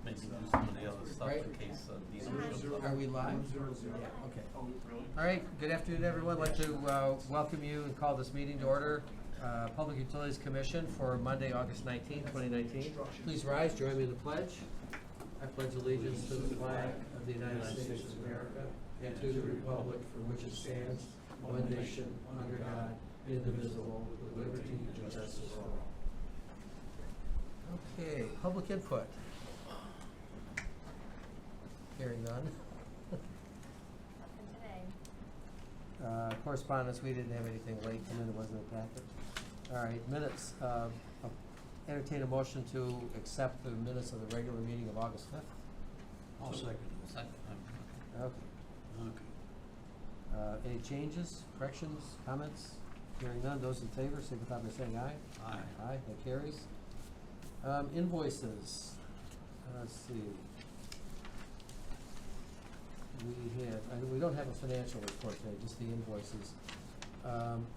maybe do some of the other stuff Right. in case Dina shows up. Are we live? Yeah, okay. All right, good afternoon, everyone. I'd like to welcome you and call this meeting to order. Public Utilities Commission for Monday, August 19th, 2019. Please rise, join me in the pledge. I pledge allegiance to the flag of the United States of America and to the republic for which it stands, one nation, under God, indivisible, with liberty and justice for all. Okay, public input. Hearing none. Nothing today. Correspondence, we didn't have anything late come in, it wasn't a packet. All right, minutes, entertain a motion to accept the minutes of the regular meeting of August 5th. I'll second it. Second, Okay. Okay. Any changes, corrections, comments? Hearing none, those in favor, signify by saying aye. Aye. Aye, that carries. Invoices, let's see. We don't have a financial report today, just the invoices.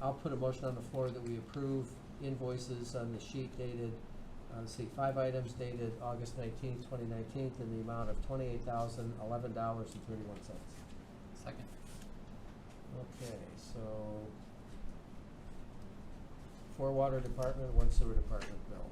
I'll put a motion on the floor that we approve invoices on the sheet dated, let's see, 5 items dated August 19th, 2019, in the amount of $28,011.31. second. Okay, so 4 water department, 1 sewer department bill.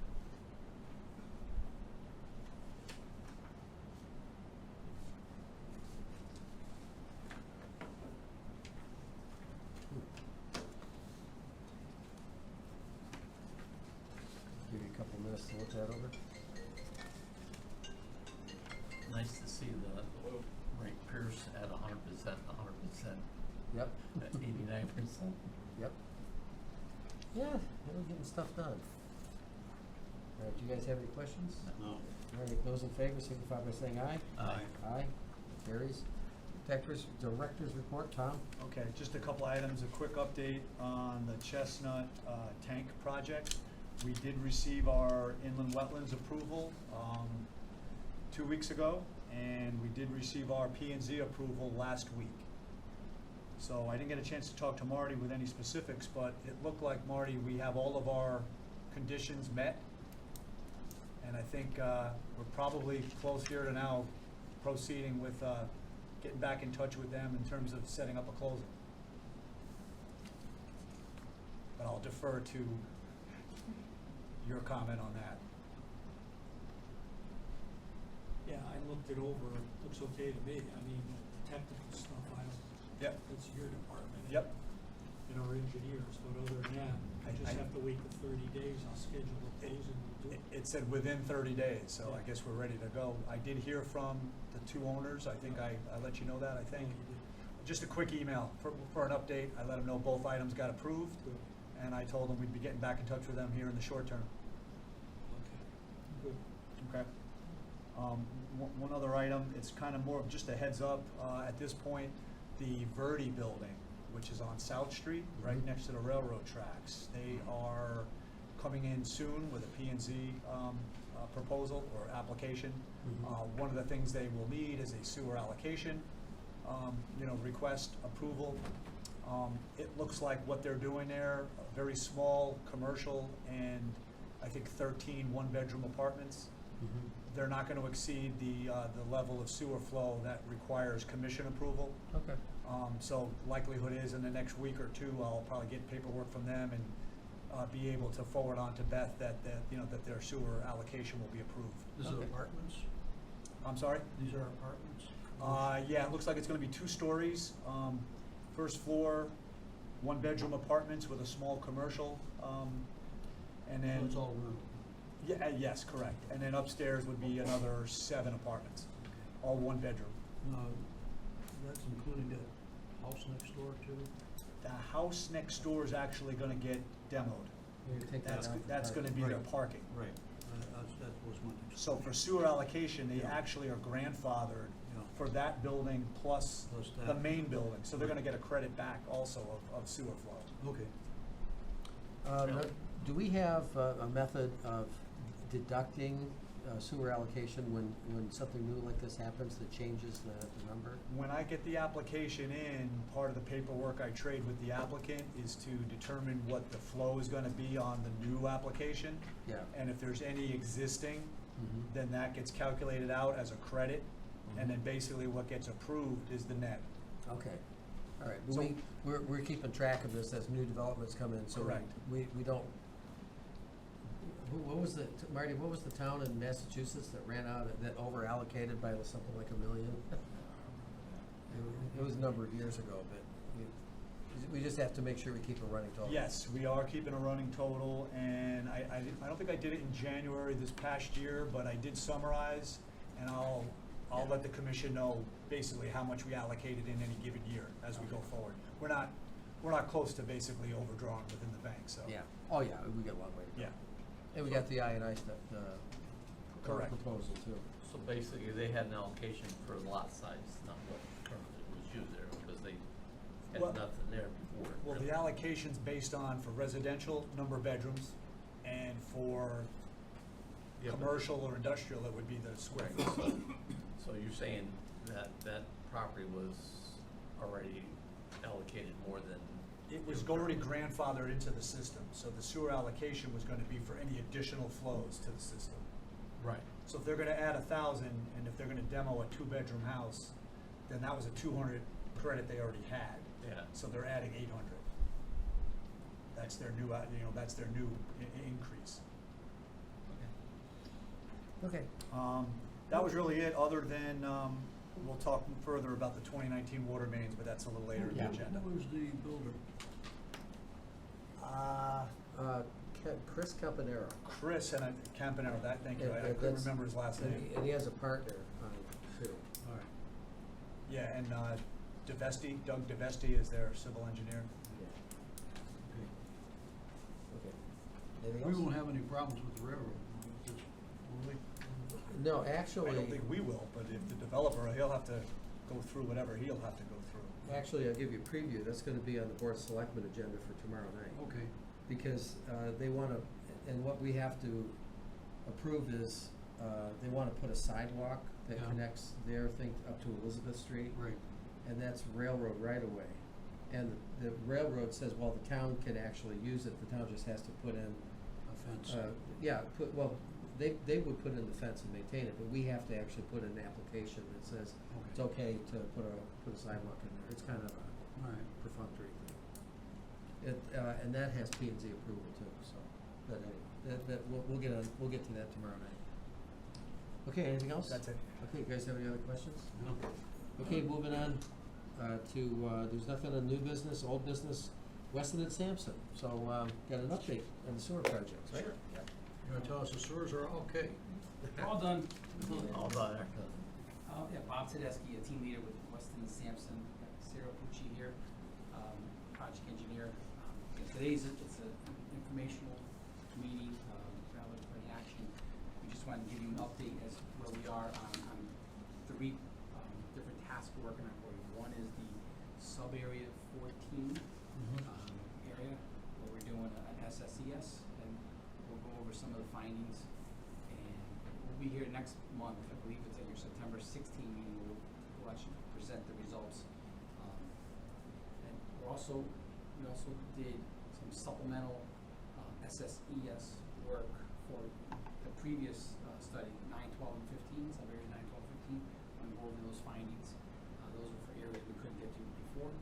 Give you a couple minutes to look that over. Nice to see the Ray Pierce at 100%, 100%, Yep. at 89%. Yep. Yeah, we're getting stuff done. All right, do you guys have any questions? No. All right, those in favor signify by saying aye. Aye. Aye, carries. Director's report, Tom? Okay, just a couple items, a quick update on the Chestnut tank project. We did receive our inland wetlands approval 2 weeks ago, and we did receive our P&Z approval last week. So I didn't get a chance to talk to Marty with any specifics, but it looked like, Marty, we have all of our conditions met. And I think we're probably close here to now proceeding with getting back in touch with them in terms of setting up a closing. But I'll defer to your comment on that. Yeah, I looked it over, it looks okay to me. I mean, the technical stuff, Yep. that's your department. Yep. And our engineers, but other than that, I just have to wait the 30 days, I'll schedule the closing, we'll do it. It said within 30 days, so I guess we're ready to go. I did hear from the 2 owners. I think I let you know that, I think. Just a quick email for an update. I let them know both items got approved, Good. and I told them we'd be getting back in touch with them here in the short term. Okay, good. Okay. One other item, it's kind of more of just a heads up, at this point, the Verdi building, which is on South Street, right next to the railroad tracks, they are coming in soon with a P&Z proposal or application. One of the things they will need is a sewer allocation, request approval. It looks like what they're doing there, a very small commercial and I think 13 one-bedroom apartments. They're not going to exceed the level of sewer flow that requires commission approval. Okay. So likelihood is in the next week or 2, I'll probably get paperwork from them and be able to forward on to Beth that their sewer allocation will be approved. These Okay. are apartments? I'm sorry? These are apartments? Yeah, it looks like it's going to be 2 stories. First floor, 1-bedroom apartments with a small commercial, and then. So it's all room? Yeah, yes, correct. And then upstairs would be another 7 apartments, all 1 bedroom. That's including the house next door too? The house next door is actually going to get demoed. You're gonna take that out for That's going to be parking. their parking. Right. That was my next. So for sewer allocation, they Yeah. actually are grandfathered Yeah. for that building plus Plus the that. main building. So they're going to get a credit back also of sewer flow. Okay. Do we have a method of deducting sewer allocation when something new like this happens that changes the number? When I get the application in, part of the paperwork I trade with the applicant is to determine what the flow is going to be on the new application. Yeah. And if there's any existing then that gets calculated out as a credit, and then basically what gets approved is the net. Okay, all right, So- we're keeping track of this as new developments come in, so Correct. we don't, what was the, Marty, what was the town in Massachusetts that ran out, that over allocated by something like $1 million? It was a number of years ago, but we just have to make sure we keep a running total. Yes, we are keeping a running total, and I don't think I did it in January this past year, but I did summarize, and I'll let the commission know basically how much we allocated in any given year as we go forward. We're not close to basically overdrawing within the bank, so. Yeah, oh yeah, we got a long way to go. Yeah, And we got the I&I stuff, Correct. proposal too. So basically, they had an allocation for lot size, not what currently was used there, because they had Well- nothing there before. well, the allocation's based on for residential, number of bedrooms, and for Yeah, but- commercial or industrial, it would be the square Right, foot. so you're saying that that property was already allocated more than? It was already grandfathered into the system, so the sewer allocation was gonna be for any additional flows to the system. Right. So if they're gonna add 1,000, and if they're gonna demo a 2-bedroom house, then that was a 200 credit they already had. Yeah. So they're adding 800. That's their new, that's their new increase. Okay. That was really it, other than, we'll talk further about the 2019 water mains, but that's a little later in the Yeah. agenda. Who was the builder? Chris Campanero. Chris and Campanero, thank you, I couldn't That's- remember his last and name. he- And he has a partner on it too. All right. Yeah, and DeVesti, Doug DeVesti is their civil engineer. Okay. Anything We else? won't have any problems with the railroad, will we? No, actually. I don't think we will, but if the developer, he'll have to go through whatever he'll have to go through. Actually, I'll give you a preview. That's gonna be on the Board of Selectmen agenda for tomorrow night. Okay. Because they wanna, and what we have to approve is, they wanna put a sidewalk that Yeah. connects their thing up to Elizabeth Street. Right. And that's railroad right away. And the railroad says, well, the town can actually use it, the town just has to put in, A fence. they would put in the fence and maintain it, but we have to actually put in an application that says it's okay to put a sidewalk in there. It's kind of a All right. perfunctory thing. And that has P and Z approval too, so, but anyway, we'll get to that tomorrow night. Okay, anything else? That's it. Okay, you guys have any other questions? No. Okay, moving on, there's nothing on new business, old business, Weston and Sampson. So, got an update on the sewer projects, right? Sure. You gonna tell us the sewers are okay? All done. All done, excellent. Yeah, Bob Tedeschi, a team leader with Weston and Sampson, got Sarah Pucci here, project engineer. Today's, it's an informational meeting, rather than any action. We just wanted to give you an update as where we are on 3 different tasks we're working on for you. One is the sub-area 14 area, where we're doing an SSES, and we'll go over some of the findings. And we'll be here next month, I believe it's at your September 16 meeting, where we'll actually present the results. And we also did some supplemental SSES work for the previous study, 9, 12, and 15, sub-area 9, 12, 15. I'm going to go over those findings. Those are for areas we couldn't get to before.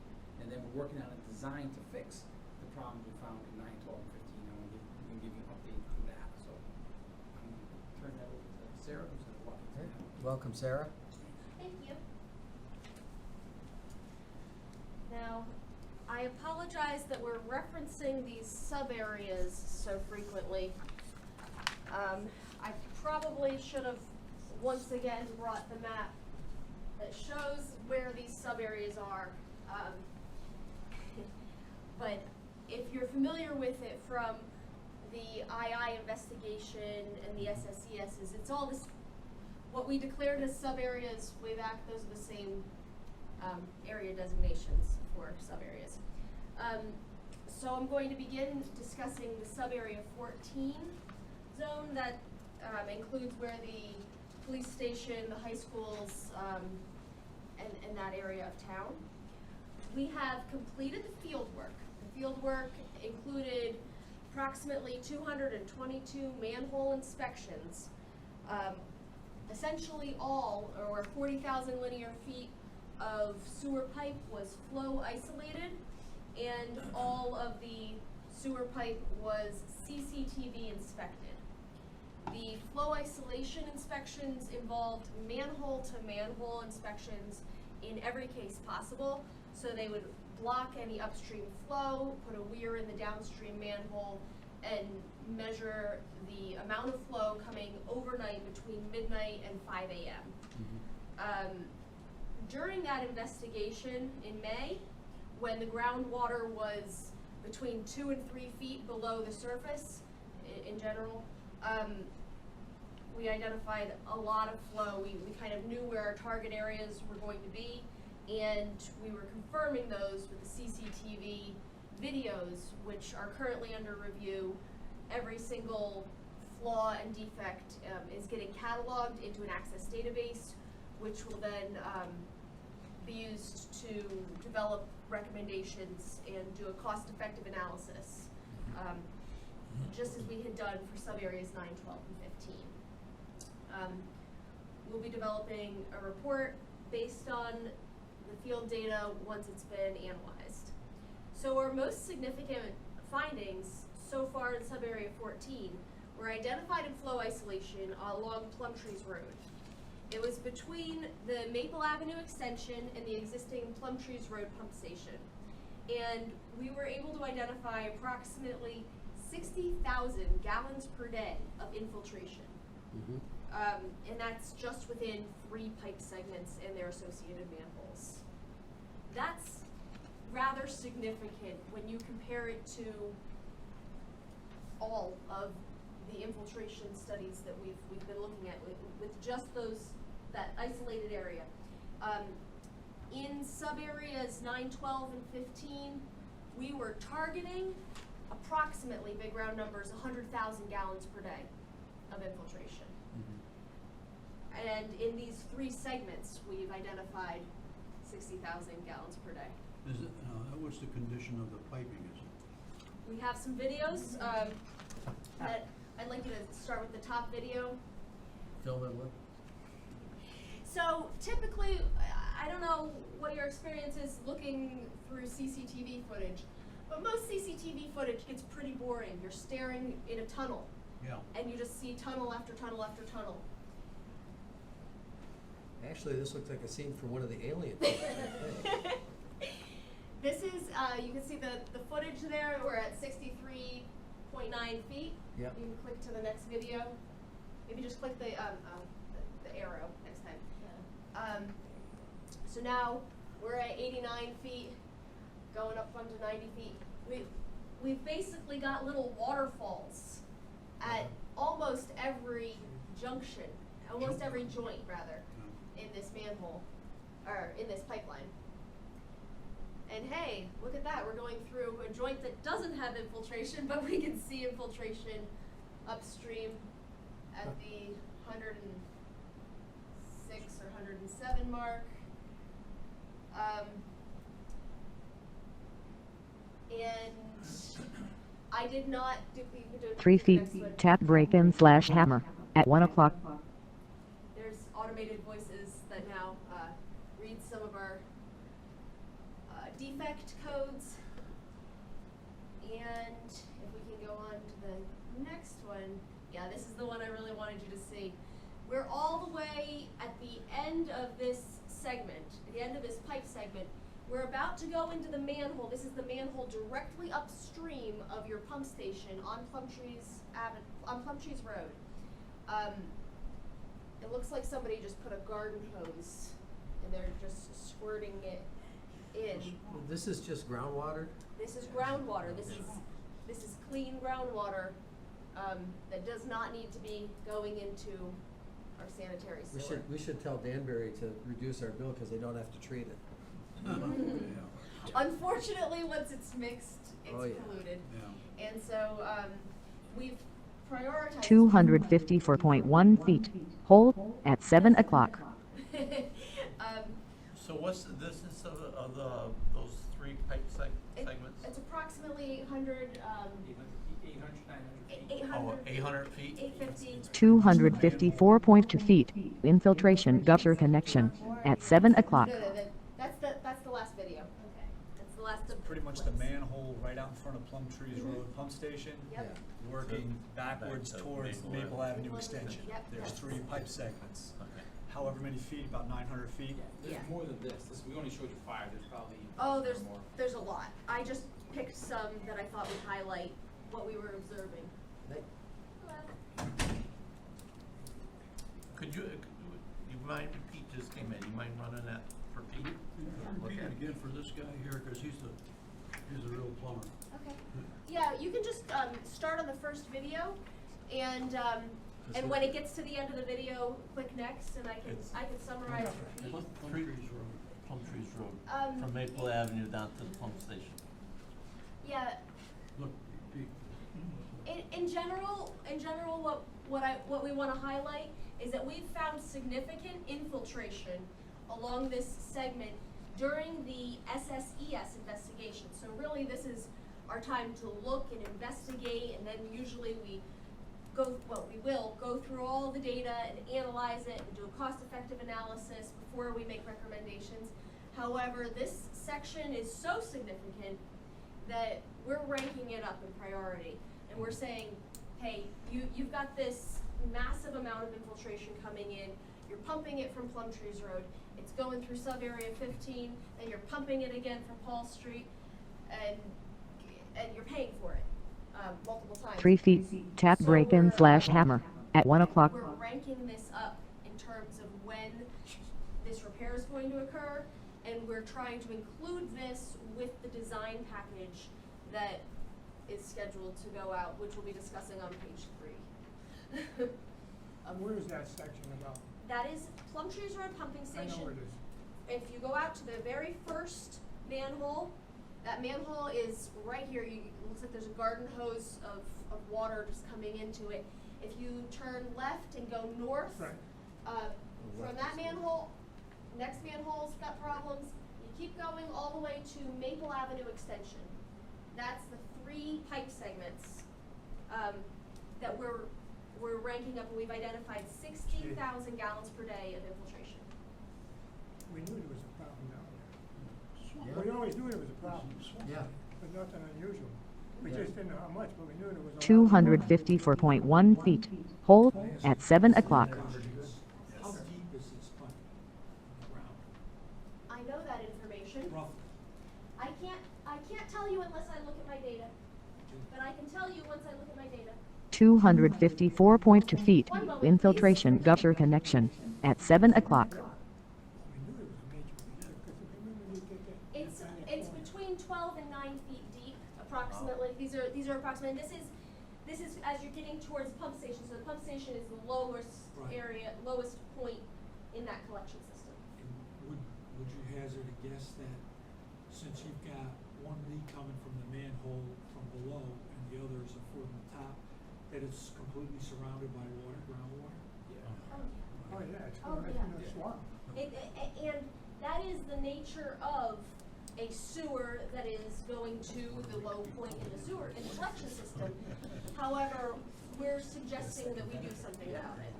And then we're working on a design to fix the problems we found in 9, 12, and 15. And we can give you an update on that. So I'm going to turn that over to Sarah, who's going to walk you through that. Welcome, Sarah. Thank you. Now, I apologize that we're referencing these sub-areas so frequently. I probably should have once again brought the map that shows where these sub-areas are. But if you're familiar with it from the II investigation and the SSESs, it's all this, what we declared as sub-areas way back, those are the same area designations for sub-areas. So I'm going to begin discussing the sub-area 14 zone that includes where the police station, the high schools, and that area of town. We have completed the field work. The field work included approximately 222 manhole inspections Essentially all, or 40,000 linear feet of sewer pipe was flow isolated, and all of the sewer pipe was CCTV inspected. The flow isolation inspections involved manhole-to-manhole inspections in every case possible. So they would block any upstream flow, put a weir in the downstream manhole, and measure the amount of flow coming overnight between midnight and 5 a.m. During that investigation in May, when the groundwater was between 2 and 3 feet below the surface in general, we identified a lot of flow. We kind of knew where our target areas were going to be, and we were confirming those with the CCTV videos, which are currently under review. Every single flaw and defect is getting cataloged into an Access database, which will then be used to develop recommendations and do a cost-effective analysis, just as we had done for sub-areas 9, 12, and 15. We'll be developing a report based on the field data once it's been analyzed. So our most significant findings so far in sub-area 14 were identified in flow isolation along Plumtrees Road. It was between the Maple Avenue extension and the existing Plumtrees Road pump station. And we were able to identify approximately 60,000 gallons per day of infiltration. Mm-hmm. And that's just within 3 pipe segments and their associated manholes. That's rather significant when you compare it to all of the infiltration studies that we've been looking at with just that isolated area. In sub-areas 9, 12, and 15, we were targeting approximately, big round numbers, 100,000 gallons per day of infiltration. Mm-hmm. And in these 3 segments, we've identified 60,000 gallons per day. Is it, what's the condition of the piping, is it? We have some videos that I'd like you to start with the top video. Film it with. So typically, I don't know what your experience is looking through CCTV footage, but most CCTV footage gets pretty boring. You're staring in a tunnel, Yeah. and you just see tunnel after tunnel after tunnel. Actually, this looks like a scene from one of the Alien films, I think. This is, you can see the footage there. We're at 63.9 feet. Yep. You can click to the next video. Maybe just click the arrow next time. So now we're at 89 feet, going up onto 90 feet. We've basically got little waterfalls at almost every junction, almost every joint rather, in this manhole, or in this pipeline. And hey, look at that, we're going through a joint that doesn't have infiltration, but we can see infiltration upstream at the 106 or 107 mark. And I did not do, you can do 3 feet, the next one. tap break-in/hammer, at 1 o'clock. There's automated voices that now read some of our defect codes. And if we can go on to the next one, yeah, this is the one I really wanted you to see. We're all the way at the end of this segment, the end of this pipe segment. We're about to go into the manhole. This is the manhole directly upstream of your pump station on Plumtrees Road. It looks like somebody just put a garden hose and they're just squirting it in. This is just groundwater? This is groundwater. This is clean groundwater that does not need to be going into our sanitary sewer. We should tell Danbury to reduce our bill because they don't have to treat it. Unfortunately, once it's mixed, it's Oh, yeah. polluted. Yeah. And so we've prioritized 254.1 feet, hole, at 7 o'clock. So what's the distance of those 3 pipe segments? It's approximately 800, 800, 900 feet. 800, Oh, 800 feet? 50. 254.2 feet. Infiltration gutter connection at 7 o'clock. No, that's the last video. Okay. That's the last of Pretty much the manhole right out in front of Plum Trees Road pump station. Yep. Working backwards Back to towards Maple Maple Avenue. Avenue Extension. Yep. There's 3 pipe segments. Okay. However many feet, about 900 feet. Yeah. There's more than this. We only showed you 5. There's probably Oh, more. there's a lot. I just picked some that I thought would highlight what we were observing. Could you mind, Pete just came in, you mind running that for Pete? Look Repeat at it again for this guy here, cause he's the real plumber. Okay. Yeah, you can just start on the first video, and when it gets to the end of the video, click next, and I can summarize for Pete. Plum Trees Road. Plum Trees Road, Um, from Maple Avenue down to the pump station. Yeah. Look, Pete, In general, what we want to highlight is that we've found significant infiltration along this segment during the SSES investigation. So really, this is our time to look and investigate, and then usually we will go through all the data and analyze it and do a cost-effective analysis before we make recommendations. However, this section is so significant that we're ranking it up in priority. And we're saying, hey, you've got this massive amount of infiltration coming in, you're pumping it from Plum Trees Road, it's going through sub-area 15, and you're pumping it again from Paul Street, and you're paying for it multiple times. 3 feet. Tap So break-in we're, / hammer at 1 o'clock. We're ranking this up in terms of when this repair is going to occur, and we're trying to include this with the design package that is scheduled to go out, which we'll be discussing on page 3. Where is that section about? That is Plum Trees Road Pumping I Station. know where it is. If you go out to the very first manhole, that manhole is right here. It looks like there's a garden hose of water just coming into it. If you turn left and go north, Right. from that manhole, next manhole's got problems. You keep going all the way to Maple Avenue Extension. That's the 3 pipe segments that we're ranking up, and we've identified 16,000 gallons per day of infiltration. We knew there was a problem down there. Yeah. We always knew there was a problem, Yeah. but nothing unusual. We Yeah. just didn't know how much, but we knew there was a lot. 254.1 feet. Hole at 7 o'clock. How deep is this pipe in the ground, I know that information. roughly? I can't tell you unless I look at my data, but I can tell you once I look at my data. 254.2 feet. Infiltration gutter connection at 7 o'clock. We knew there was a major leak, because remember we did that. It's between 12 and 9 feet deep, approximately. These are approximate. And this is as you're getting towards the pump station. So the pump station is the lowest Right. area, lowest point in that collection system. And would you hazard a guess that since you've got one leak coming from the manhole from below and the others are from the top, that it's completely surrounded by water, groundwater? Oh, yeah, it's Oh, going yeah. in a swamp. And that is the nature of a sewer that is going to the low point in the collection system. However, we're suggesting that we do something about it.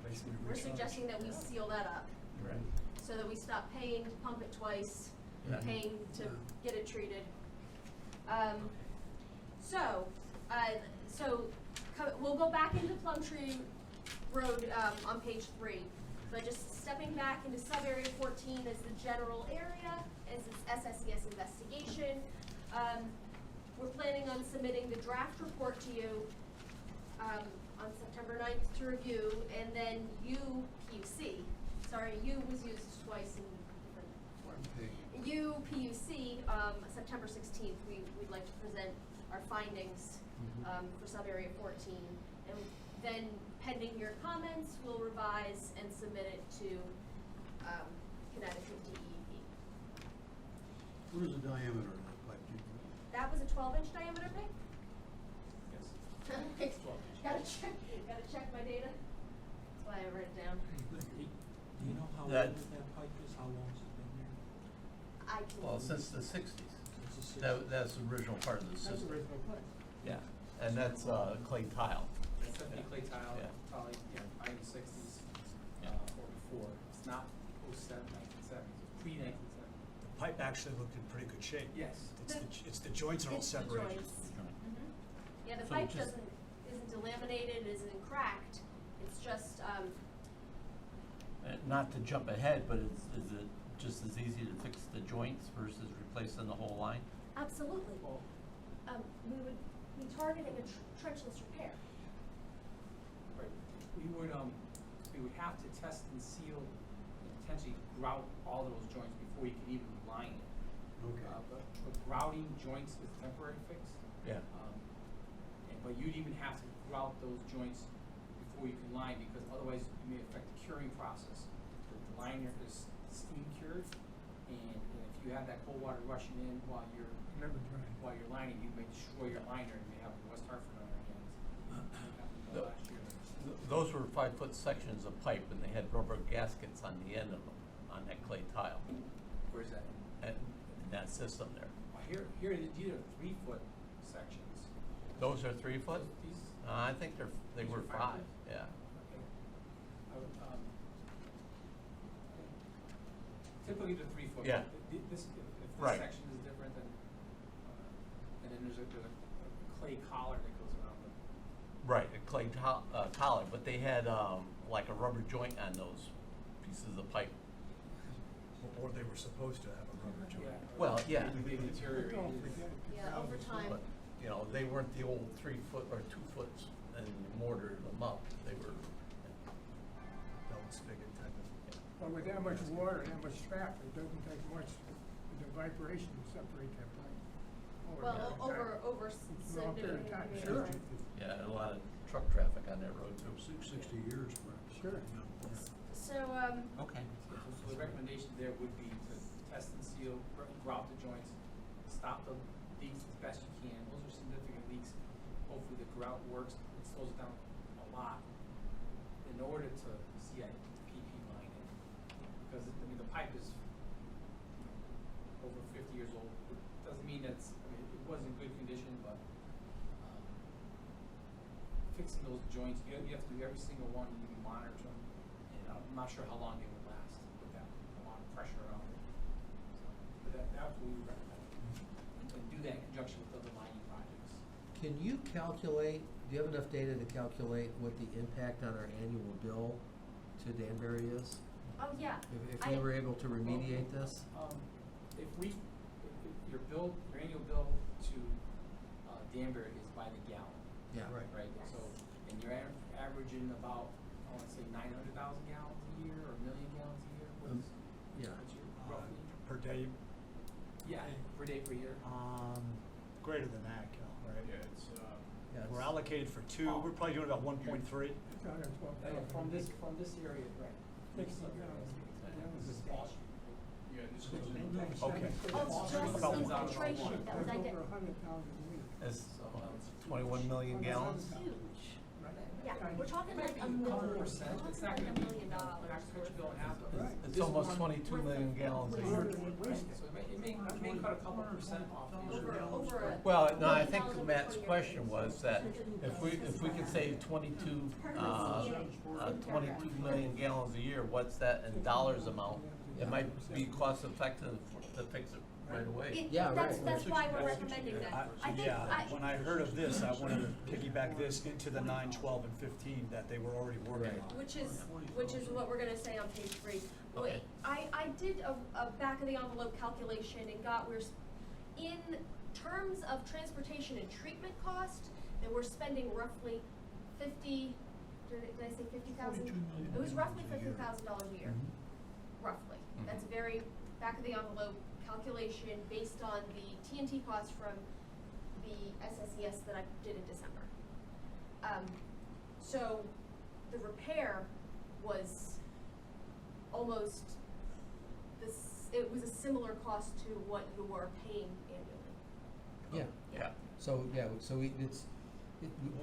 We're suggesting that we seal that up, Right. so that we stop paying to pump it twice, Yeah. paying to get it treated. We'll go back into Plum Tree Road on page 3. But just stepping back into sub-area 14 as the general area, as its SSES investigation. We're planning on submitting the draft report to you on September 9th to review, and then UPUC, sorry, U was used twice in different forms. UPUC, September 16th, we'd like to present our findings for sub-area 14. And then, pending your comments, we'll revise and submit it to Connecticut DEP. what is the diameter of that pipe? Do you know? That was a 12-inch diameter pipe? Yes. Gotta check my data. That's why I wrote it down. Do you know how old That- that pipe is? How long has it been there? I can. Well, since the 60s. It's a That's the original part of the That's system. the original pipe. Yeah, and that's clay tile. clay tile, Yeah. probably, probably in the sixties, Yeah. or before. It's not 1970, it's pre-1970. The pipe actually looked in pretty good shape. Yes. It's the joints are all It's the separated. joints. Mhm. Yeah, the So pipe just- isn't delaminated, isn't cracked, it's just, Not to jump ahead, but is it just as easy to fix the joints versus replacing the whole line? absolutely. Well, We would be targeting a trenchless repair. right, we would have to test and seal and potentially grout all those joints before you can even line it. Okay. But grouting joints is a temporary fix. Yeah. But you'd even have to grout those joints before you can line, because otherwise you may affect the curing process. The liner is steam cured, and if you have that cold water rushing in while you're lining, you may destroy your liner, and you may have West Hartford on your hands. That happened last year. Those were 5-foot sections of pipe, and they had rubber gaskets on the end of them, on that clay tile, Where's that? and in that system there. Well, here, these are 3-foot sections. Those are 3 foot? These, I think they These were are 5 5, foot? yeah. okay. Typically the 3-foot. Yeah. If this Right. section is different, then, and then there's a clay collar that goes around the. Right, a clay collar, but they had like a rubber joint on those pieces of pipe. Or they were supposed to have a rubber joint. Well, yeah. They deteriorated. Yeah, over time. But, you know, they weren't the old 3 foot or 2 foot and mortared them up. They were, Double spigot type of. Well, with that much water and that much strap, it doesn't take much, the vibration to separate that pipe. Well, over Long period of time, significant sure. period of time. yeah, a lot of truck traffic on that road too. 60 years perhaps. Sure. So, Okay. So the recommendation there would be to test and seal, grout the joints, stop the leaks as best you can. Those are significant leaks. Hopefully the grout works, it slows it down a lot in order to CIPP line it. Because, the pipe is over 50 years old. It doesn't mean it was in good condition, but fixing those joints, you have to do every single one, you can monitor them, and I'm not sure how long they would last with that amount of pressure around it. So, but that's what we would recommend. And do that in conjunction with other lining projects. Can you calculate, do you have enough data to calculate what the impact on our annual bill to Danbury is? oh, yeah. If we were able to remediate this? If your annual bill to Danbury is by the gallon. Yeah. Right, Yes. so, and you're averaging about, I wanna say 900,000 gallons a year, or 1 million gallons a year, what's Yeah. your roughly? Per day, Yeah, per day, per year. greater than that, Cal, right? Yeah, We're it's- allocated for 2, we're probably doing about 1.3. It's 112,000. From this area, right. Six This gallons. area. This is Wall Street. Okay. Oh, it's just About- infiltration that was That's identified. over 100,000 liters. It's 21 million gallons. Huge. Right. Yeah, we're talking It might like be a a million. couple percent, it's not gonna $1 be, million. not what you're going half of. Right. It's This almost one- 22 million gallons a year. So it may cut a couple percent off the Over a. Well, no, I $1 think million Matt's 20 question years. was that if we could save 22 million gallons a year, what's that in dollars amount? It might be cost effective to fix it right away. Yeah, right. That's why we're recommending that. I think, When I heard of this, I wanted to piggyback this into the 9, 12, and 15 that they were already working Right. on. which is what we're gonna say on page 3. Okay. I did a back of the envelope calculation and in terms of transportation and treatment cost, that we're spending roughly 50, did I say 50,000? 42 million It was roughly a year. $50,000 a year, roughly. That's a very back of the envelope calculation based on the TNT costs from the SSES that I did in December. So the repair was almost it was a similar cost to what you were paying annually. Yeah, Yeah.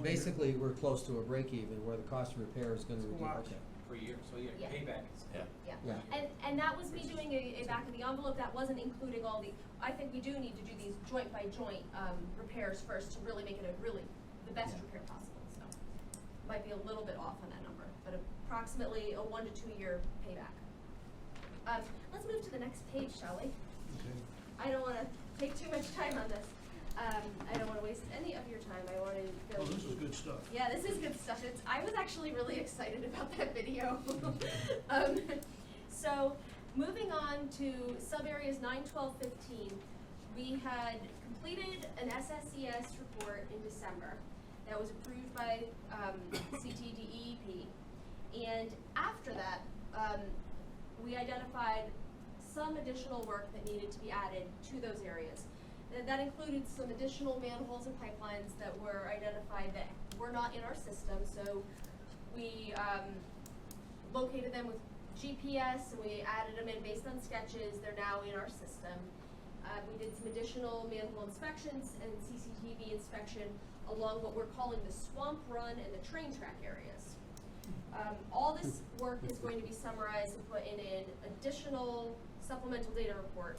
basically, we're close to a break even where the cost of repair is gonna It's a reduce. wash. Okay. per year, so your Yeah. payback is. Yeah. Yeah, Yeah. and that was me doing a back of the envelope, that wasn't including all I think we do need to do these joint by joint, repairs first to really make it the best Yeah. repair possible, so. might be a little bit off on that number, but approximately a 1 to 2 year payback. Let's move to the next page, shall we? Okay. I don't want to take too much time on this. I don't want to waste any of your time. I want to go. Oh, this is good stuff. Yeah, this is good stuff. I was actually really excited about that video. So, moving on to sub-areas 9, 12, 15, we had completed an SSES report in December that was approved by CTDEEP. And after that, we identified some additional work that needed to be added to those areas. That included some additional manholes and pipelines that were identified that were not in our system. So we located them with GPS and we added them in based on sketches. They're now in our system. We did some additional manhole inspections and CCTV inspection along what we're calling the swamp run and the train track areas. All this work is going to be summarized and put in an additional supplemental data report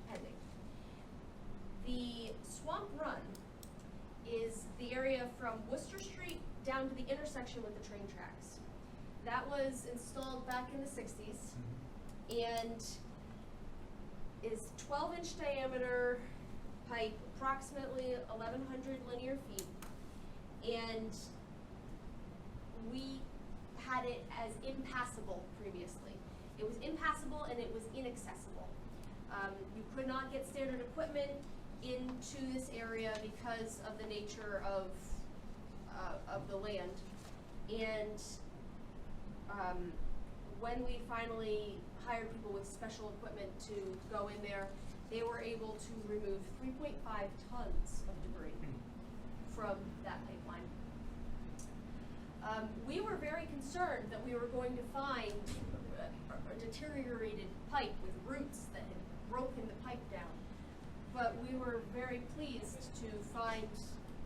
pending. The swamp run is the area from Worcester Street down to the intersection with the train tracks. That was installed back in the 60s and is 12-inch diameter pipe, approximately 1,100 linear feet, and we had it as impassable previously. It was impassable and it was inaccessible. You could not get standard equipment into this area because of the nature of the land. And when we finally hired people with special equipment to go in there, they were able to remove 3.5 tons of debris from that pipeline. We were very concerned that we were going to find a deteriorated pipe with roots that had broken the pipe down. But we were very pleased to find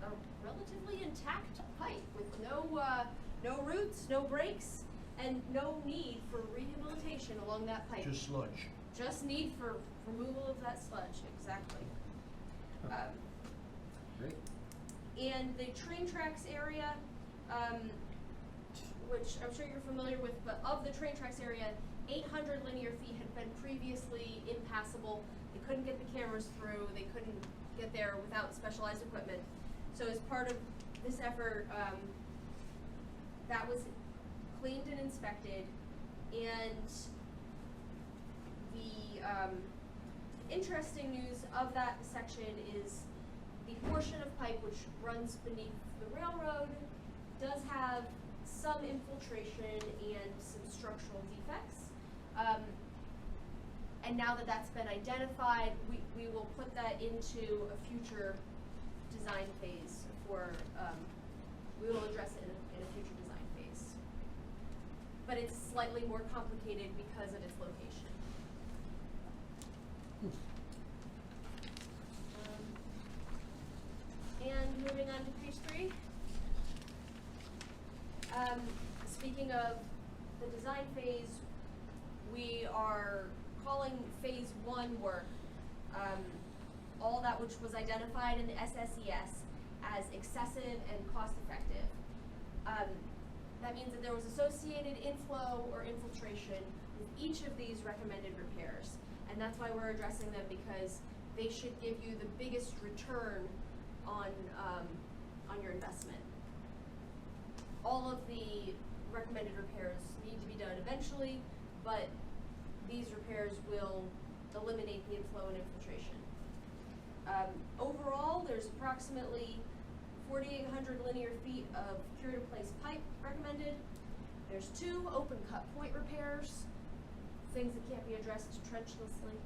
a relatively intact pipe with no roots, no breaks, and no need for rehabilitation along that pipe. Just sludge. Just need for removal of that sludge, exactly. Great. And the train tracks area, which I'm sure you're familiar with, but of the train tracks area, 800 linear feet had been previously impassable. They couldn't get the cameras through, they couldn't get there without specialized equipment. So as part of this effort, that was cleaned and inspected, and the interesting news of that section is the portion of pipe which runs beneath the railroad does have some infiltration and some structural defects. And now that that's been identified, we will put that into a future design phase for, we will address it in a future design phase. But it's slightly more complicated because of its location. And moving on to page 3. Speaking of the design phase, we are calling phase 1 work, all that which was identified in the SSES as excessive and cost effective. That means that there was associated inflow or infiltration with each of these recommended repairs. And that's why we're addressing them, because they should give you the biggest return on your investment. All of the recommended repairs need to be done eventually, but these repairs will eliminate the inflow and infiltration. Overall, there's approximately 4,800 linear feet of cure-to-place pipe recommended. There's 2 open cut point repairs, things that can't be addressed trenchlessly.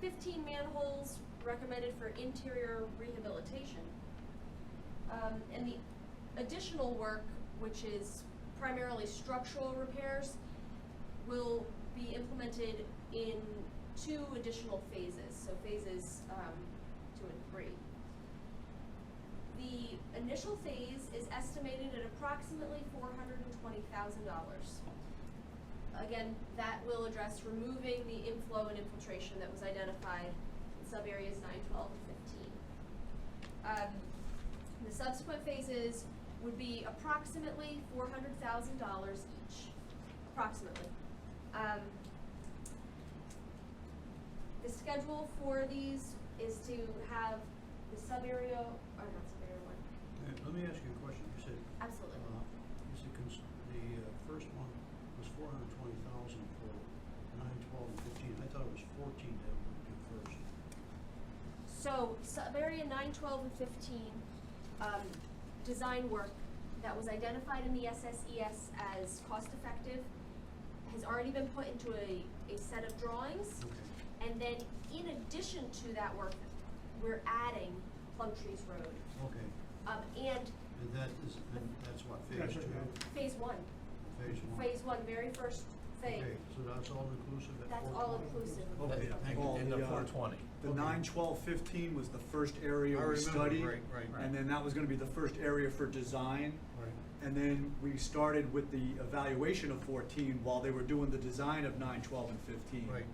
15 manholes recommended for interior rehabilitation. And the additional work, which is primarily structural repairs, will be implemented in 2 additional phases, so phases 2 and 3. The initial phase is estimated at approximately $420,000. Again, that will address removing the inflow and infiltration that was identified in sub-areas 9, 12, and 15. The subsequent phases would be approximately $400,000 each, approximately. The schedule for these is to have the sub-area, or not sub-area one, Let me ask you a question. You said, absolutely. you said the first one was 420,000 for 9, 12, and 15. I thought it was 14 that we would do first. So, sub-area 9, 12, and 15, design work that was identified in the SSES as cost-effective has already been put into a set of drawings. Okay. And then, in addition to that work, we're adding Plumtrees Road. Okay. And And that's what, phase That's 2? right. phase one, Phase 1? phase one, very first phase. Okay, so that's all inclusive at 420? That's all inclusive. Okay, thank you. Well, In the the, 420. The Okay. 9, 12, 15 was the first area I we remember, studied. right, right. And then that was gonna be the first area for design. Right. And then we started with the evaluation of 14 while they were doing the design of 9, 12, and 15. Right.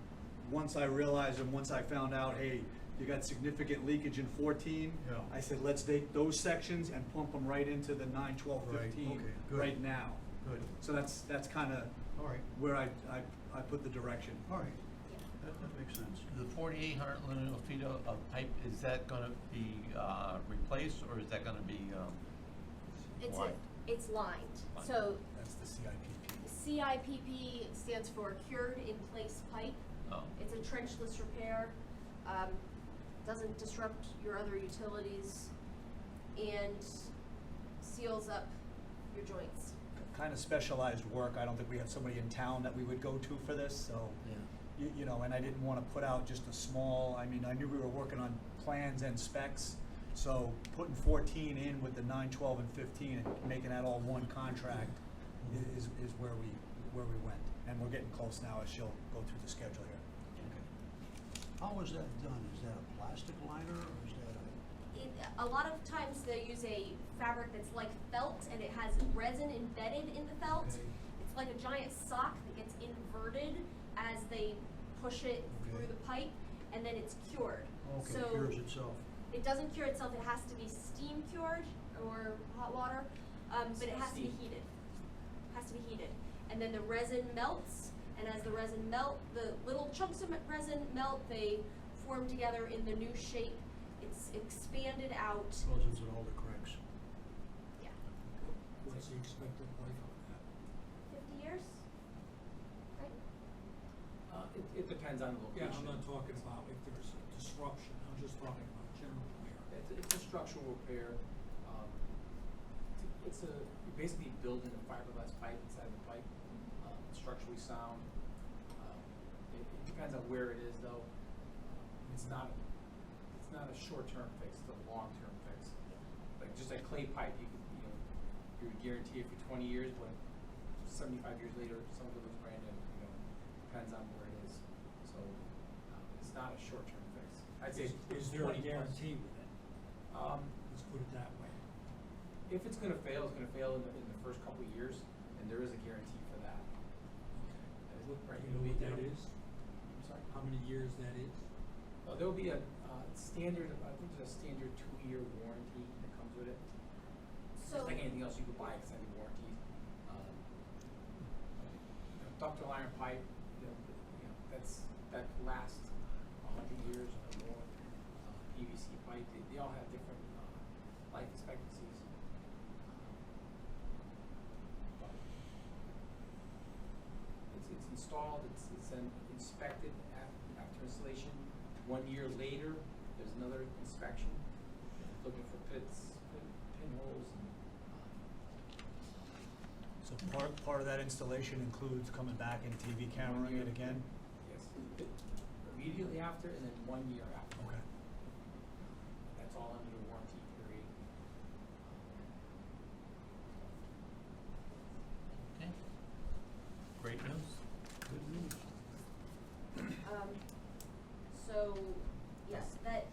Once I realized and once I found out, hey, you got significant leakage in 14, Yeah. I said, let's take those sections and pump them right into the 9, 12, Right, 15 okay, good. right now. Good. So that's kinda All right, where I put the direction. all right. Yeah. That makes sense. The 4,800 linear feet of pipe, is that gonna be, replaced, or is that gonna be, lined? It's lined. Lined. So, That's the CIPP. CIPP stands for Cured in Place Pipe. Oh, It's a trenchless repair, doesn't disrupt your other utilities, and seals up your joints. Kind of specialized work. I don't think we have somebody in town that we would go to for this, so. yeah. You know, and I didn't want to put out just a small, I mean, I knew we were working on plans and specs, so putting 14 in with the 9, 12, and 15 and making that all one contract is where we went. And we're getting close now as she'll go through the schedule here. How was that done? Is that a plastic liner or is that A lot of times they use a fabric that's like felt, and it has resin embedded in the felt. Okay. It's like a giant sock that gets inverted as they push it through Okay. the pipe, and then it's cured. Okay, So cures itself? it doesn't cure itself, it has to be steam cured or hot water, but it has to be Steam. heated. Has to be heated. And then the resin melts, and as the resin the little chunks of resin melt, they form together in the new shape. It's expanded out. Goes into all the cracks. Yeah. What's the expected life of that? 50 years? Right? It depends on the Yeah, location. I'm not talking about if there's a disruption, I'm just talking about general wear. It's a structural repair. You're basically building a fiberglass pipe inside the pipe, structurally sound. It depends on where it is though. It's not a short-term fix, it's a long-term fix. Like just a clay pipe, you would guarantee it for 20 years, but 75 years later, some of it looks brand new, depends on where it is. So, it's not a short-term fix. I'd say Is there a 20 plus. guarantee with it? Let's put it that way. If it's gonna fail, it's gonna fail in the first couple of years, and there is a guarantee for that. Right, You know what that is? I'm sorry? How many years that is? There'll be a standard, I think there's a standard 2-year warranty that comes with it. So, Just like anything else you could buy, extended warranties. Ductile iron pipe, that lasts 100 years or more. PVC pipe, they all have different life expectancies. But it's installed, it's then inspected after installation. 1 year later, there's another inspection, looking for pinholes and, So part of that installation includes coming back and TV cameraing it again? yes, immediately after and then 1 year after. Okay. That's all under the warranty period. Okay. Great news. Good news. so, yes, that,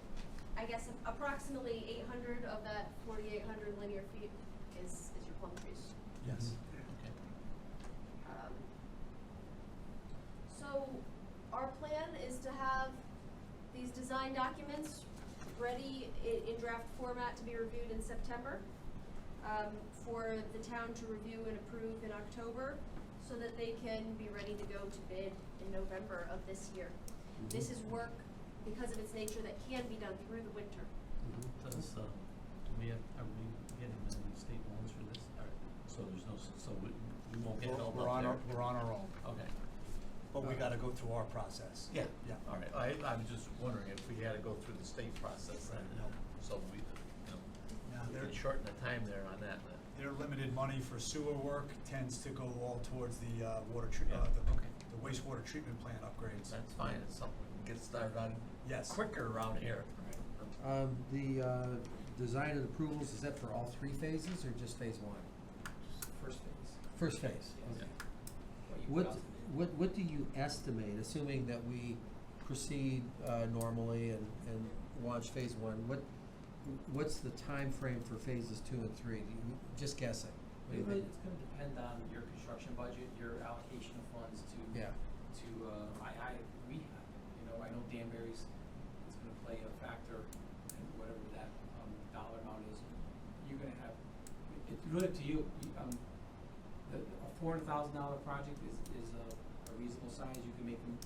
I guess approximately 800 of that 4,800 linear feet is your Plumtrees. Yes. Okay. So our plan is to have these design documents ready in draft format to be reviewed in September, for the town to review and approve in October, so that they can be ready to go to bid in November of this year. This is work, because of its nature, that can be done through the winter. Does, are we getting any state loans for this? So there's no, so we won't get held We're up on there? we're on our own, Okay. but we gotta go through our process. Yeah. Yeah. All right, I was just wondering if we had to go through the state process then, No. so we, Now, we they're, could shorten the time there on that. their limited money for sewer work tends to go all towards the Yeah, okay. the wastewater treatment plant upgrades. That's fine, it's something we can get started on Yes. quicker around here. The design and approvals, is that for all 3 phases or just phase 1? First phase. First phase, Yes. okay. What you put What, out to bid. what do you estimate, assuming that we proceed normally and launch phase 1, what's the time frame for phases 2 and 3? Just guessing. What do you think? It's gonna depend on your construction budget, your allocation of funds to Yeah. rehab. You know, I know Danbury's is gonna play a factor in whatever that dollar amount is. You're gonna have, it's really up to you. A $400,000 project is a reasonable size. You can make them,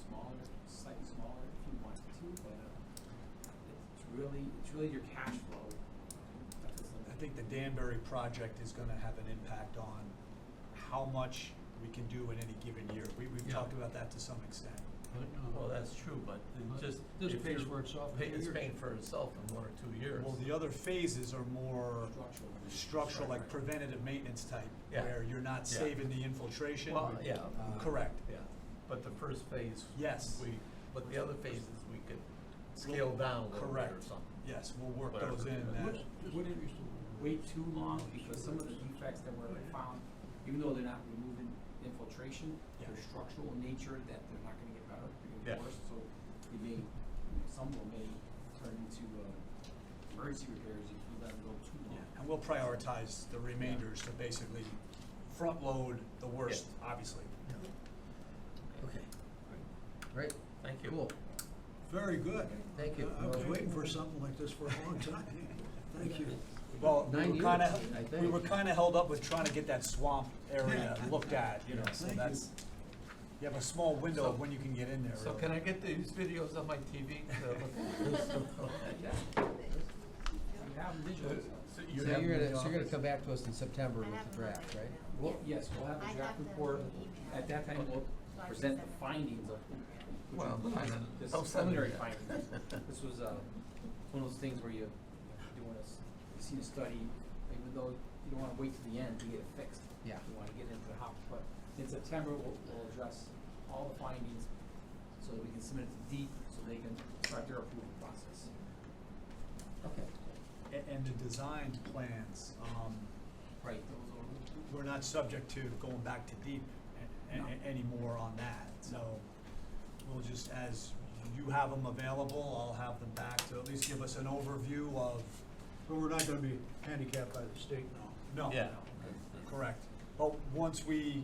smaller, slightly smaller if you wanted to, but it's really your cash flow. That's what's I think the Danbury project is gonna have an impact on how much we can do in any given year. We've Yeah. talked about that to some extent. Well, that's true, but it just. This if pays you're for itself in 2 It's years. paying for itself in 1 or 2 years. Well, the other phases are more structural, like Right. preventative maintenance type, Yeah. where you're not Yeah. saving the infiltration. Well, yeah. Correct. Yeah, but the first phase. Yes. But the other phases, we could scale down a little bit or Correct. something. Yes, we'll work Whatever. those in. What's, just Wouldn't interesting. wait too long, because some of the defects that were found, even though they're not removing infiltration, Yeah. they're structural in nature, that they're not gonna get better, they're gonna Yeah. get worse, so they may, some of them may turn into emergency repairs if you let them go too long. Yeah, and we'll prioritize the remainders to basically front load the worst, obviously. Okay. Great. Thank you. Cool. Very good. Thank you. I was waiting for something like this for a long time. Thank you. Well, 9 we years, were kinda, I think. we were kinda held up with trying to get that swamp area looked at, so Thank you. that's, you have a small window of when you can get in there, So really. can I get these videos on my TV? Yeah. You have them digital. So So you have you're them in gonna, the so you're gonna office? come back to us in September with the draft, right? Well, yes, we'll have I a draft have them report, in email. at that time, we'll So I present just the sent findings of, which Well, includes fine. this Don't send me preliminary that. findings. This was, one of those things where you're doing you see a study, even though you don't wanna wait till the end to get it fixed. Yeah. You wanna get into the hop, but in September, we'll address all the findings, so that we can submit it to DEEP, so they can start their approval process. Okay. And the design plans, Right, those are. we're not subject to going back to deep No. anymore on that, so we'll just, as you have them available, I'll have them back to at least give us an overview of, But we're not gonna be handicapped by the state now. no. Yeah. Correct. But once we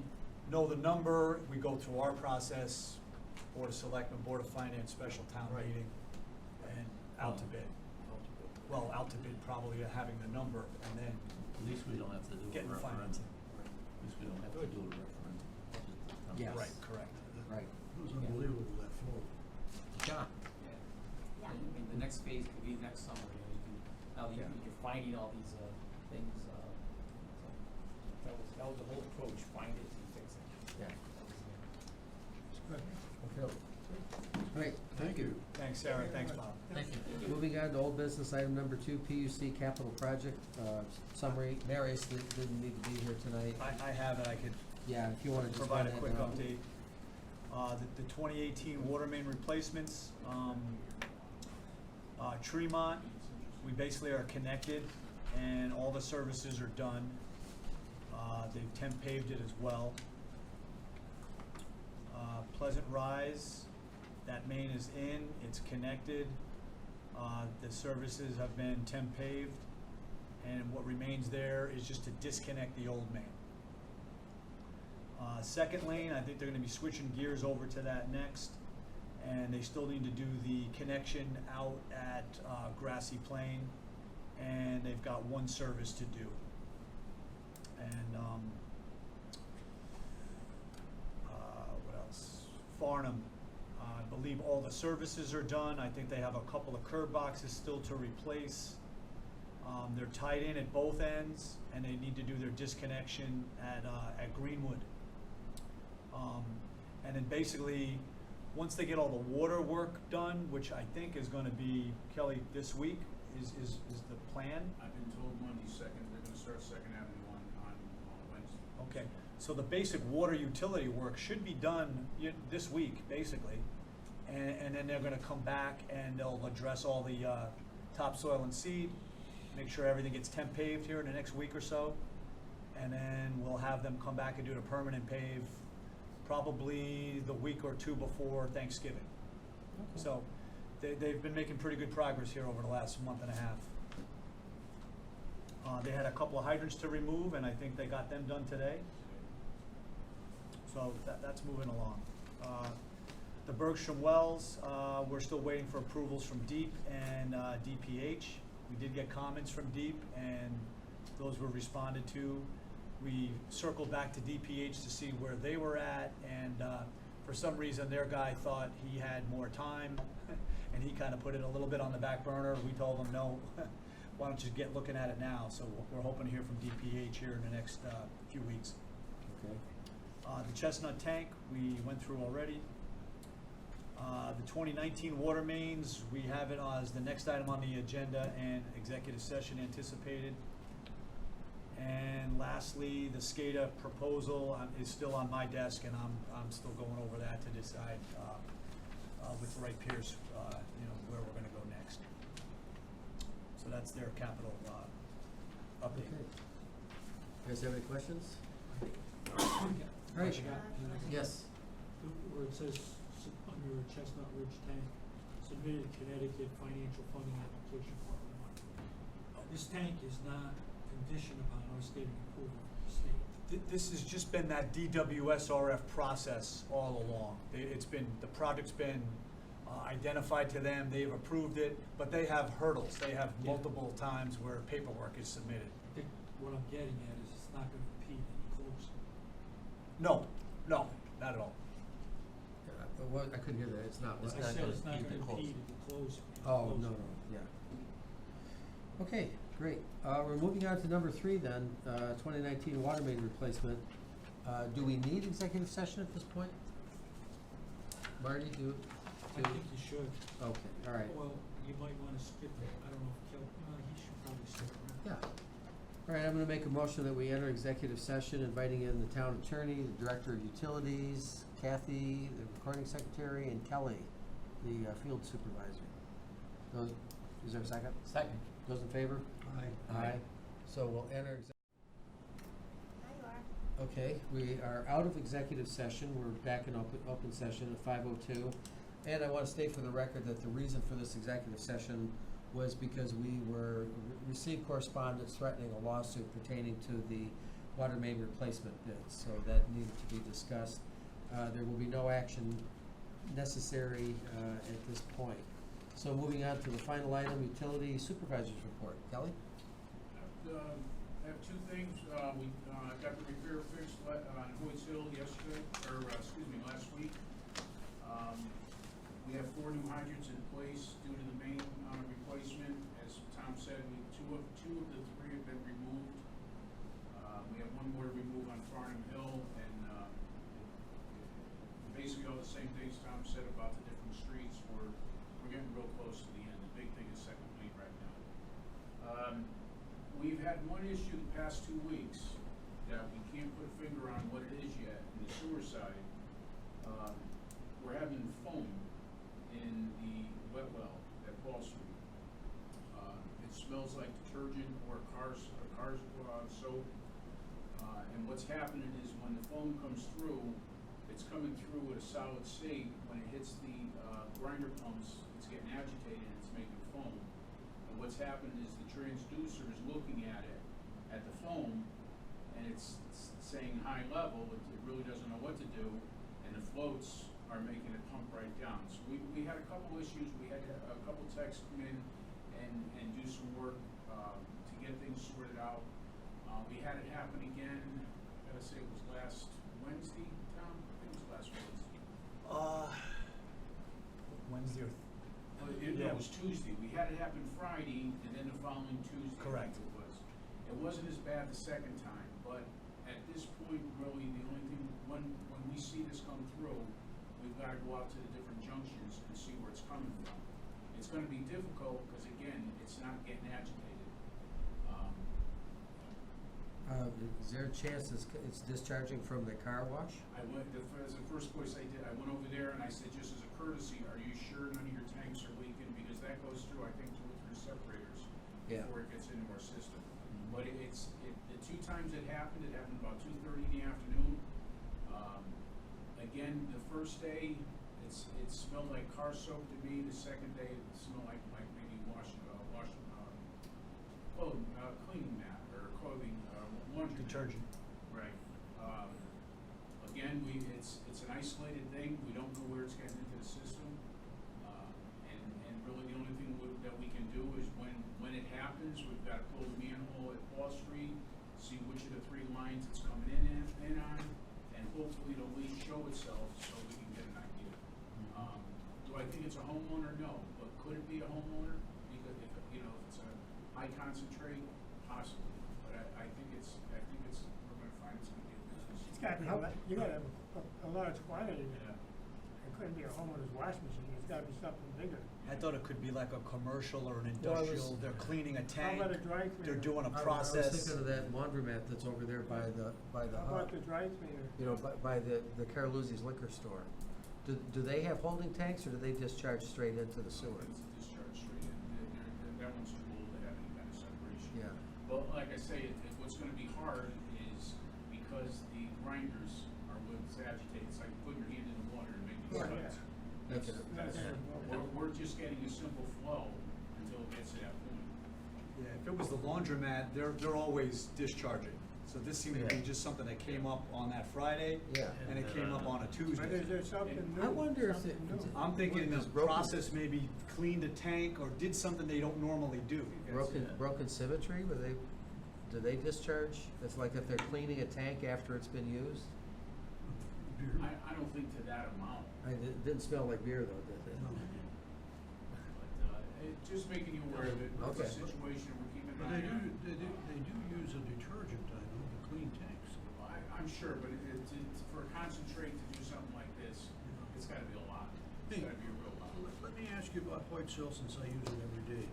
know the number, we go through our process, Board of Selectmen, Board of Finance, special town Right. meeting, and out to bid. Well, out to bid, probably having the number, and then At least we don't have to do a getting the referendum. financing. At least we don't have to do a referendum. Yes. Right, correct. Right. It was unbelievable, that flow. John? Yeah. I mean, the next phase could be next summer, you can, now that Yeah. you're finding all these, things, so that was the whole approach, find it and fix it. Yeah. Good. Okay. Great. Thank you. Thanks, Sarah, thanks, Bob. Thank you. Moving on to old business, item number 2, PUC capital project, summary. Marius didn't need to be here tonight. I have it, I could Yeah, if you wanna just provide a run that quick down. update. The 2018 water main replacements, Tremont, we basically are connected and all the services are done. They've temp paved it as well. Pleasant Rise, that main is in, it's connected. The services have been temp paved, and what remains there is just to disconnect the old main. Second lane, I think they're gonna be switching gears over to that next. and they still need to do the connection out at Grassy Plain, and they've got one service to do. And what else? Farnham, I believe all the services are done. I think they have a couple of curb boxes still to replace. They're tied in at both ends, and they need to do their disconnection at Greenwood. And then basically, once they get all the water work done, which I think is gonna be, Kelly, this week, is the plan? I've been told Monday second, they're gonna start Second Avenue on Wednesday. Okay, so the basic water utility work should be done this week, basically. And then they're gonna come back and they'll address all the topsoil and seed, make sure everything gets temp paved here in the next week or so. And then we'll have them come back and do the permanent pave probably the week or two before Thanksgiving. Okay. So they've been making pretty good progress here over the last month and a half. They had a couple of hydrants to remove, and I think they got them done today. So that's moving along. The Bergstrom wells, we're still waiting for approvals from DEEP and DPH. We did get comments from DEEP, and those were responded to. We circled back to DPH to see where they were at, and for some reason their guy thought he had more time, and he kind of put it a little bit on the back burner. We told him, no, why don't you get looking at it now? So we're hoping to hear from DPH here in the next few weeks. Okay. The Chestnut Tank, we went through already. The 2019 water mains, we have it as the next item on the agenda and executive session anticipated. And lastly, the SCADA proposal is still on my desk, and I'm still going over that to decide with Wright Pierce, where we're going to go next. So that's their capital update. Okay. You guys have any questions? All Right. Yes. Where it says, under Chestnut Ridge Tank, submitted Connecticut financial funding application part one. This tank is not conditioned upon us getting approval from the state. This has just been that DWSRF process all along. The project's been identified to them, they've approved it, but they have hurdles. They have Yeah. multiple times where paperwork is submitted. I think what I'm getting at is it's not gonna impede any closer. No, not at all. What, I couldn't hear that, it's not. It's I not said gonna it's not impede the gonna impede the closing. Oh, no, yeah. Okay, great. We're moving on to number 3 then, 2019 water main replacement. Do we need executive session at this point? Marty, I think you should. Okay, all right. Well, you might wanna skip it. I don't know if Kel, he should probably stick around. Yeah. All right, I'm gonna make a motion that we enter executive session, inviting in the town attorney, the director of utilities, Kathy, the recording secretary, and Kelly, the field supervisor. Is there a second? Second. Those in favor? Aye. Aye. So we'll enter Okay, we are out of executive session. We're back in open session at 5:02. And I want to state for the record that the reason for this executive session was because we received correspondence threatening a lawsuit pertaining to the water main replacement bids. So that needed to be discussed. There will be no action necessary at this point. So moving on to the final item, utility supervisor's report. Kelly? I have two things. We got the repair fixed on Hoyts Hill yesterday, last week. We have 4 new hydrants in place due to the main replacement. As Tom said, two of the 3 have been removed. We have 1 more to remove on Farnham Hill, and basically all the same things Tom said about the different streets. We're getting real close to the end. The big thing is Second Fleet right now. We've had one issue the past 2 weeks that we can't put a finger on what it is yet in the sewer side. We're having foam in the wet well at Paul Street. It smells like detergent or cars soap. And what's happening is when the foam comes through, it's coming through at a solid state. When it hits the grinder pumps, it's getting agitated and it's making foam. And what's happening is the transducer is looking at it, at the foam, and it's saying high level. It really doesn't know what to do, and the floats are making it pump right down. So we had a couple issues. We had a couple techs come in and do some work to get things sorted out. We had it happen again, I gotta say it was last Wednesday, Tom? I think it was last Wednesday. Wednesday or? No, it was Tuesday. We had it happen Friday, and then the following Tuesday. I Correct. think it was. It wasn't as bad the second time, but at this point, really, the only thing, when we see this come through, we've gotta go out to the different junctions and see where it's coming from. It's gonna be difficult, because again, it's not getting agitated. Is there a chance it's discharging from the car wash? I went, as the first place I did, I went over there and I said, just as a courtesy, are you sure none of your tanks are leaking? Because that goes through, I think, 2 or 3 separators Yeah. before it gets into our system. But the 2 times it happened about 2:30 in the afternoon. Again, the first day, it smelled like car soap to me. The second day, it smelled like maybe cleaning mat or clothing, laundry. Detergent. Right. Again, it's an isolated thing. We don't know where it's getting into the system. And really the only thing that we can do is when it happens, we've got to pull the manhole at Wall Street, see which of the 3 lines it's coming in on, and hopefully it'll at least show itself so we can get an idea. Do I think it's a homeowner? No. But could it be a homeowner? Because if it's a high concentrate, possibly. But I think we're gonna find it's gonna be a business. It's gotta be, you gotta have a large quantity. Yeah. It couldn't be a homeowner's wash machine, it's gotta be something bigger. I thought it could be like a commercial or an Well, I was- industrial, they're cleaning a tank, about a dry cleaner? they're doing a I was process. thinking of that laundromat that's over there by the How hub. about the dry cleaner? You know, by the Carluzzi's liquor store. Do they have holding tanks, or do they discharge straight into the sewer? It's a discharge straight in. That one's too old to have any kind of separation. Yeah. But like I say, what's gonna be hard is because the grinders are what's agitated. It's like putting your hand in the water and making Yeah. suds. Make it- We're just getting a simple flow until it gets to that point. Yeah, if it was the laundromat, they're always discharging. So this seemed to be Yeah. just something that came up on that Friday, Yeah. and it came up on a But is Tuesday. there something new? I wonder if Something it- new? I'm thinking the Was broken- process maybe cleaned a tank or did something they don't normally do. Broken symmetry, do they discharge? It's like if they're cleaning a tank after it's been used? I don't think to that amount. It didn't smell like beer though, did it? But just making you aware of it. It's Okay. a situation we're keeping an But eye they on. do use a detergent, I know, to clean tanks. I'm sure, but it's for a concentrate to do something like this, it's gotta be a lot. It's Hey, gotta be a real lot. let me ask you about Hoyt Hill, since I use it every day.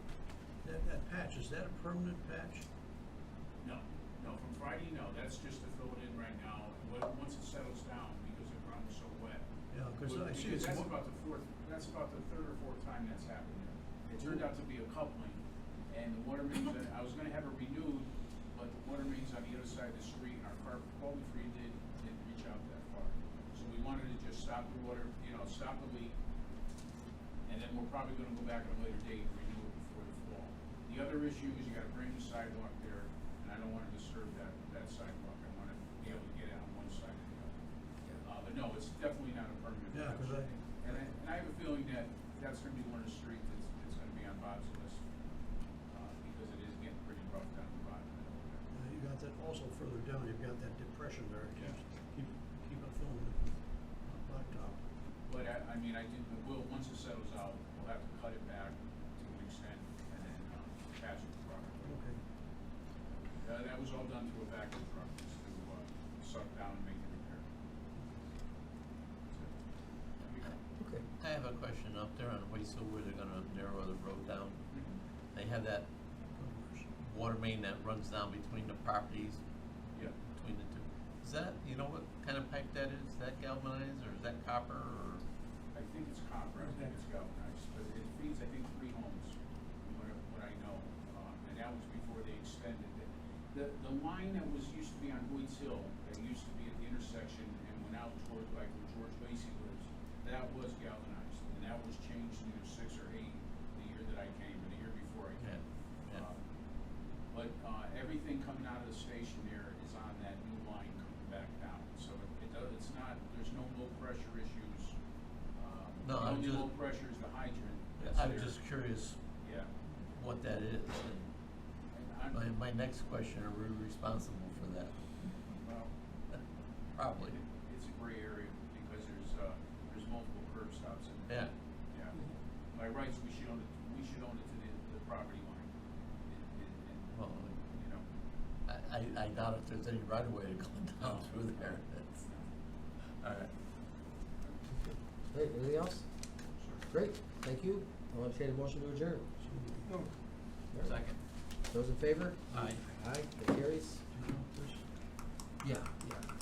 That patch, is that a permanent patch? No, from Friday, no, that's just to fill it in right now, and once it settles down, because the ground was so wet. Yeah, because I see it's. That's about the 3rd or 4th time that's happened there. It turned out to be a coupling, and the water mains, I was gonna have it renewed, but the water mains on the other side of the street, and our car, before we didn't reach out that far. So we wanted to just stop the water, stop the leak, and then we're probably gonna go back at a later date and renew it before the fall. The other issue is you got a brand new sidewalk there, and I don't wanna disturb that sidewalk. I wanna be able to get it on one side or the other. But no, it's definitely not a permanent Yeah, patch. 'cause And I have a feeling that that's gonna be one of the streets that's gonna be on Bob's list, because it is getting pretty rough down the bottom of it. You got that also further down, you've got that depression there, it Yeah. keep it filling the blacktop. But once it settles out, we'll have to cut it back to an extent and then patch it properly. Okay. That was all done through a vacuum truck, just to suck down and make the repair. Okay. I have a question up there on Hoyt Hill where they're gonna narrow the road down. They have that water main that runs down between the properties, Yeah. between the two. Is that, you know what kind of pipe that is? Is that galvanized or is that copper or? I think it's copper, I think it's galvanized, but it feeds, I think, 3 homes, from what I know, and that was before they extended it. The line that used to be on Hoyt Hill, that used to be at the intersection and went out toward like where George Lacey lives, that was galvanized, and that was changed in either 6 or 8 the year that I came, or the year before I came. Yeah. But everything coming out of the station there is on that new line coming back down, so it's not, there's no low pressure issues No, The I'm only just- low pressure is the hydrant. Yeah, that's I'm there. just curious Yeah. what that is, And and my next question, are we responsible for that? well, Probably, it's a gray area because there's multiple curb stops in there. yeah. Yeah. By rights, we should own it to the property line. Well, You know, I doubt if there's any right of way to go down through there. That's- All right. Hey, anything else? Great, thank you. I'll entertain a motion to adjourn. No, All right. Second. Those in favor? Aye. Aye, that carries. Do you want this? Yeah, yeah.